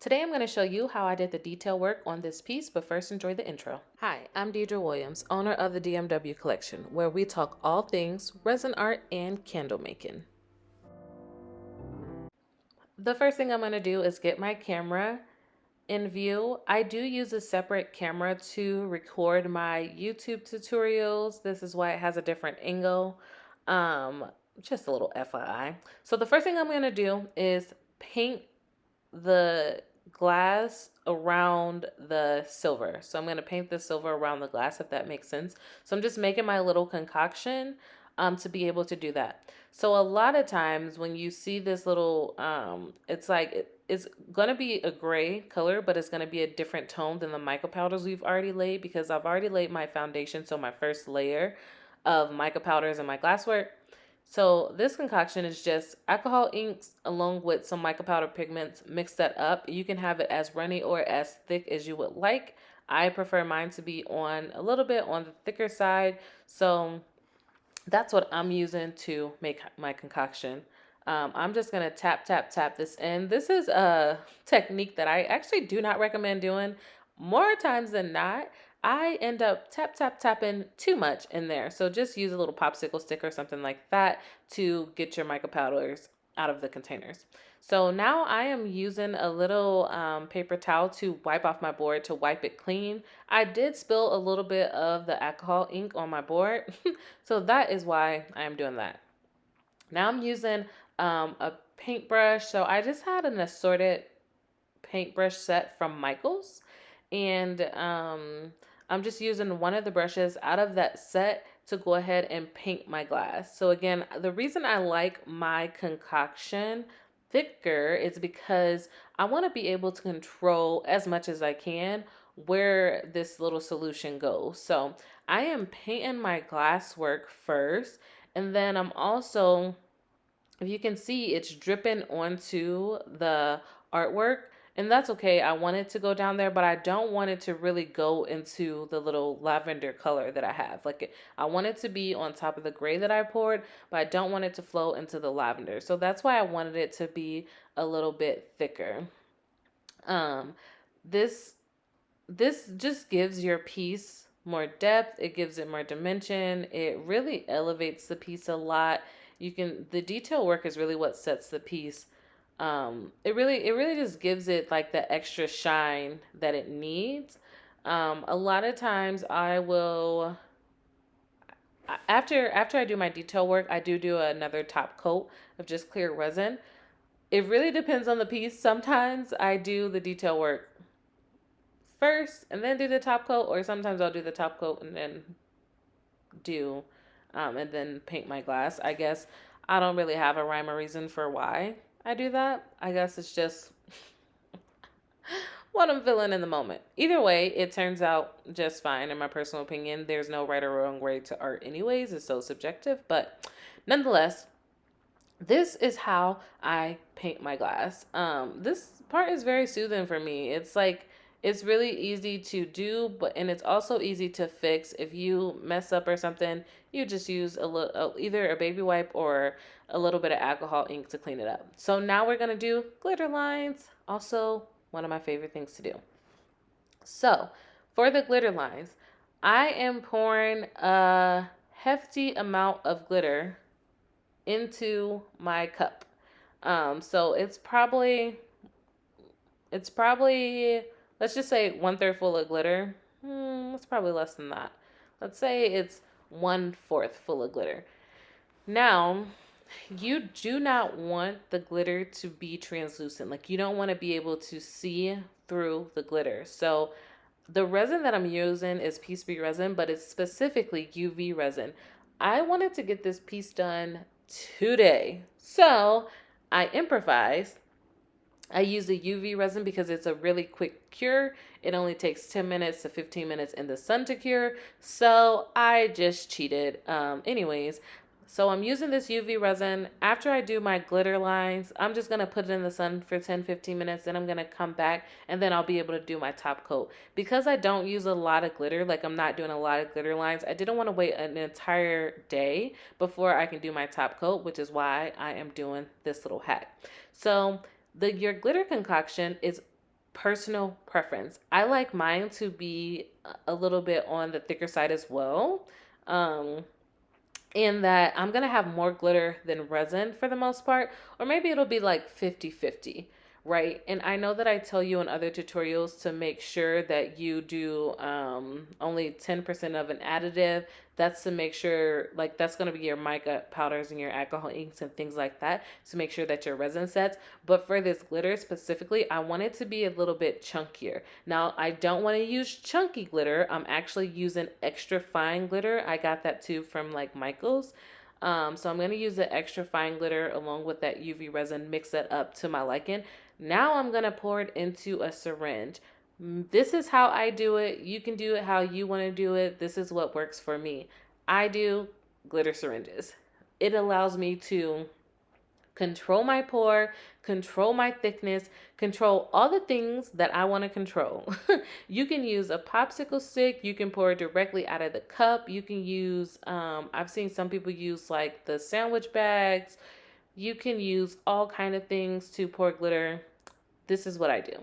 Today I'm going to show you how I did the detail work on this piece, but first enjoy the intro. Hi, I'm Deidre Williams, owner of the DMW Collection, where we talk all things resin art and candle making. The first thing I'm going to do is get my camera in view. I do use a separate camera to record my YouTube tutorials. This is why it has a different angle. Um, just a little FYI. So the first thing I'm going to do is paint the glass around the silver. So I'm going to paint the silver around the glass, if that makes sense. So I'm just making my little concoction to be able to do that. So a lot of times when you see this little, it's like, it's going to be a gray color, but it's going to be a different tone than the mica powders we've already laid, because I've already laid my foundation. So my first layer of mica powders and my glasswork. So this concoction is just alcohol inks along with some mica powder pigments. Mix that up. You can have it as runny or as thick as you would like. I prefer mine to be on a little bit on the thicker side. So that's what I'm using to make my concoction. I'm just going to tap, tap, tap this in. This is a technique that I actually do not recommend doing. More times than not, I end up tap, tap, tapping too much in there. So just use a little popsicle stick or something like that to get your mica powders out of the containers. So now I am using a little paper towel to wipe off my board, to wipe it clean. I did spill a little bit of the alcohol ink on my board, so that is why I am doing that. Now I'm using a paintbrush. So I just had an assorted paintbrush set from Michaels, and I'm just using one of the brushes out of that set to go ahead and paint my glass. So again, the reason I like my concoction thicker is because I want to be able to control as much as I can where this little solution goes. So I am painting my glass work first, and then I'm also, if you can see, it's dripping onto the artwork. And that's okay. I want it to go down there, but I don't want it to really go into the little lavender color that I have. I want it to be on top of the gray that I poured, but I don't want it to flow into the lavender. So that's why I wanted it to be a little bit thicker. Um, this this just gives your piece more depth. It gives it more dimension. It really elevates the piece a lot. The detail work is really what sets the piece. It really just gives it like the extra shine that it needs. A lot of times I will, after I do my detail work, I do another top coat of just clear resin. It really depends on the piece. Sometimes I do the detail work first and then do the top coat, or sometimes I'll do the top coat and then do and then paint my glass. I guess I don't really have a rhyme or reason for why I do that. I guess it's just what I'm feeling in the moment. Either way, it turns out just fine in my personal opinion. There's no right or wrong way to art anyways. It's so subjective, but nonetheless, this is how I paint my glass. This part is very soothing for me. It's really easy to do, and it's also easy to fix. If you mess up or something, you just use either a baby wipe or a little bit of alcohol ink to clean it up. So now we're gonna do glitter lines. Also, one of my favorite things to do. So for the glitter lines, I am pouring a hefty amount of glitter into my cup. So it's probably, let's just say 1/3 full of glitter. It's probably less than that. Let's say it's 1/4 full of glitter. Now, you do not want the glitter to be translucent. Like, you don't want to be able to see through the glitter. So the resin that I'm using is Piece B resin, but it's specifically UV resin. I wanted to get this piece done today, so I improvised. I use the UV resin because it's a really quick cure. It only takes 10 minutes to 15 minutes in the sun to cure. So I just cheated. Anyways, so I'm using this UV resin. After I do my glitter lines, I'm just going to put it in the sun for 10-15 minutes. Then I'm going to come back and then I'll be able to do my top coat. Because I don't use a lot of glitter, like I'm not doing a lot of glitter lines, I didn't want to wait an entire day before I can do my top coat, which is why I am doing this little hack. So your glitter concoction is personal preference. I like mine to be a little bit on the thicker side as well. Um, in that I'm going to have more glitter than resin for the most part, or maybe it'll be like 50-50, right? And I know that I tell you in other tutorials to make sure that you do only 10% of an additive. That's to make sure, like, that's going to be your mica powders and your alcohol inks and things like that, to make sure that your resin sets. But for this glitter specifically, I want it to be a little bit chunkier. Now, I don't want to use chunky glitter. I'm actually using extra fine glitter. I got that too from like Michael's. So I'm going to use the extra fine glitter along with that UV resin, mix that up to my liking. Now I'm going to pour it into a syringe. This is how I do it. You can do it how you want to do it. This is what works for me. I do glitter syringes. It allows me to control my pour, control my thickness, control all the things that I want to control. You can use a popsicle stick. You can pour directly out of the cup. You can use, I've seen some people use like the sandwich bags. You can use all kind of things to pour glitter. This is what I do.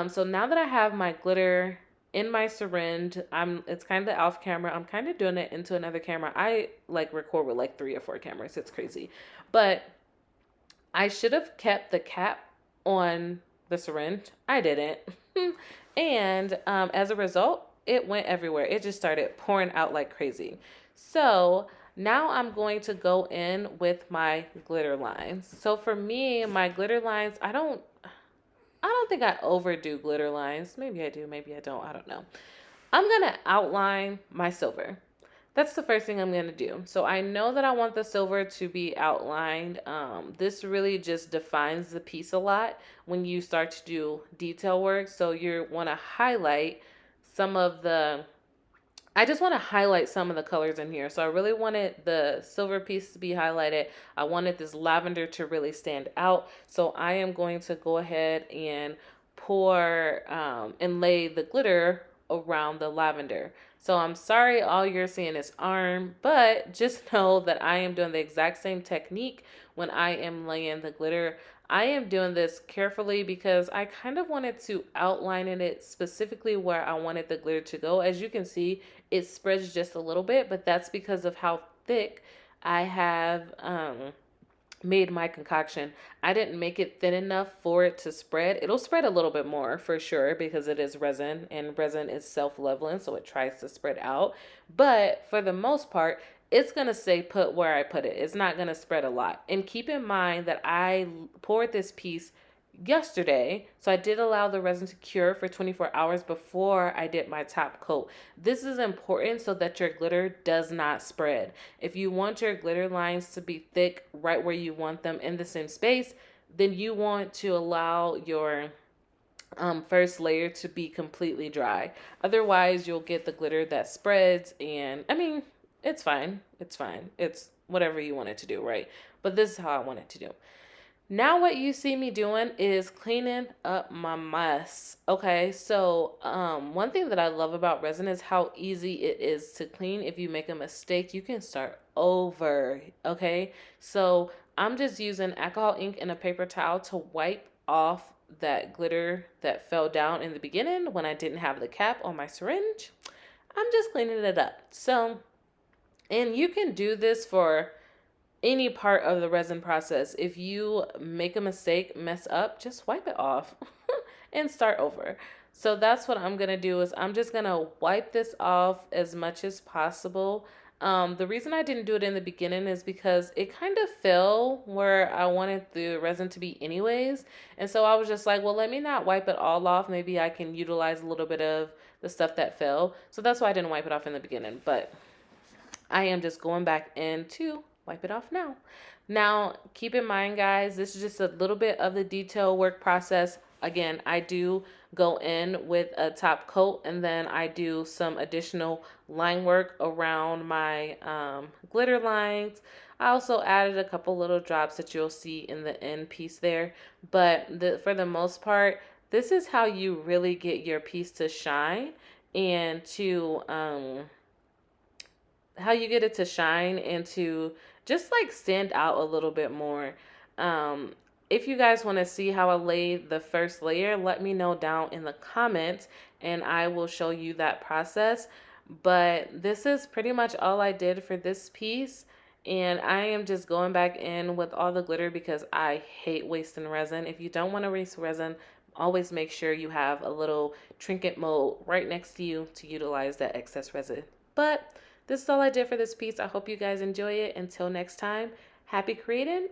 So now that I have my glitter in my syringe, it's kind of off camera. I'm kind of doing it into another camera. I like record with like 3 or 4 cameras. It's crazy. But I should have kept the cap on the syringe. I didn't. And as a result, it went everywhere. It just started pouring out like crazy. So now I'm going to go in with my glitter lines. So for me, my glitter lines, I don't think I overdo glitter lines. Maybe I do, maybe I don't. I don't know. I'm going to outline my silver. That's the first thing I'm going to do. So I know that I want the silver to be outlined. This really just defines the piece a lot when you start to do detail work. So you want to highlight some of the, I just want to highlight some of the colors in here. So I really wanted the silver piece to be highlighted. I wanted this lavender to really stand out. So I am going to go ahead and pour and lay the glitter around the lavender. So I'm sorry all you're seeing is arm, but just know that I am doing the exact same technique when I am laying the glitter. I am doing this carefully because I kind of wanted to outline it specifically where I wanted the glitter to go. As you can see, it spreads just a little bit, but that's because of how thick I have made my concoction. I didn't make it thin enough for it to spread. It'll spread a little bit more for sure because it is resin and resin is self-leveling, so it tries to spread out. But for the most part, it's going to stay put where I put it. It's not going to spread a lot. And keep in mind that I poured this piece yesterday, so I did allow the resin to cure for 24 hours before I did my top coat. This is important so that your glitter does not spread. If you want your glitter lines to be thick right where you want them in the same space, then you want to allow your first layer to be completely dry. Otherwise, you'll get the glitter that spreads, and I mean, it's fine. It's fine. It's whatever you want it to do, right? But this is how I want it to do. Now what you see me doing is cleaning up my mess. Okay, so one thing that I love about resin is how easy it is to clean. If you make a mistake, you can start over. Okay, so I'm just using alcohol ink and a paper towel to wipe off that glitter that fell down in the beginning when I didn't have the cap on my syringe. I'm just cleaning it up. So, and you can do this for any part of the resin process. If you make a mistake, mess up, just wipe it off and start over. So that's what I'm going to do is I'm just going to wipe this off as much as possible. The reason I didn't do it in the beginning is because it kind of fell where I wanted the resin to be anyways. And so I was just like, well, let me not wipe it all off. Maybe I can utilize a little bit of the stuff that fell. So that's why I didn't wipe it off in the beginning. But I am just going back in to wipe it off now. Now, keep in mind, guys, this is just a little bit of the detail work process. Again, I do go in with a top coat and then I do some additional line work around my glitter lines. I also added a couple little drops that you'll see in the end piece there. But for the most part, this is how you really get your piece to shine and to how you get it to shine and to just like stand out a little bit more. If you guys want to see how I laid the first layer, let me know down in the comments and I will show you that process. But this is pretty much all I did for this piece. And I am just going back in with all the glitter because I hate wasting resin. If you don't want to waste resin, always make sure you have a little trinket mold right next to you to utilize that excess resin. But this is all I did for this piece. I hope you guys enjoy it. Until next time, happy creating